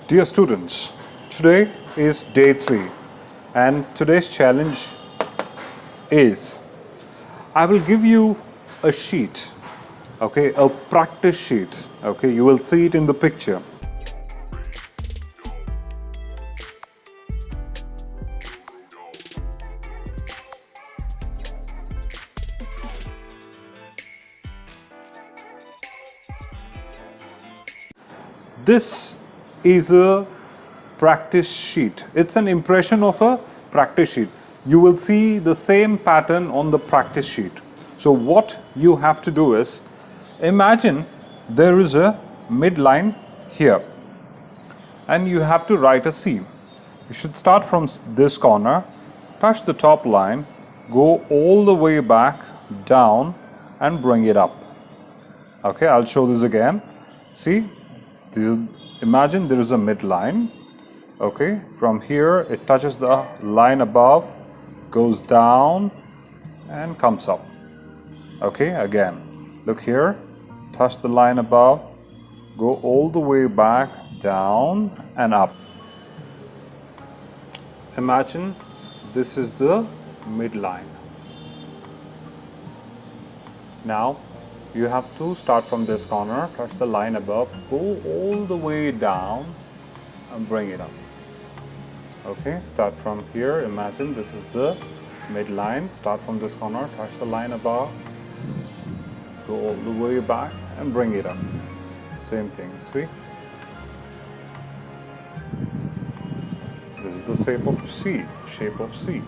Dear students, today is day 3 and today's challenge is I will give you a sheet, okay, a practice sheet, okay, you will see it in the picture. This is a practice sheet. It's an impression of a practice sheet. You will see the same pattern on the practice sheet. So what you have to do is, imagine there is a midline here and you have to write a C. You should start from this corner, touch the top line, go all the way back down and bring it up. Okay, I'll show this again. See, imagine there is a midline. Okay, from here it touches the line above, goes down and comes up. Okay, again, look here, touch the line above, go all the way back, down and up. Imagine this is the midline. Now you have to start from this corner, touch the line above, go all the way down and bring it up. Okay, start from here, imagine this is the midline, start from this corner, touch the line above, go all the way back and bring it up. Same thing, see? This is the shape of C.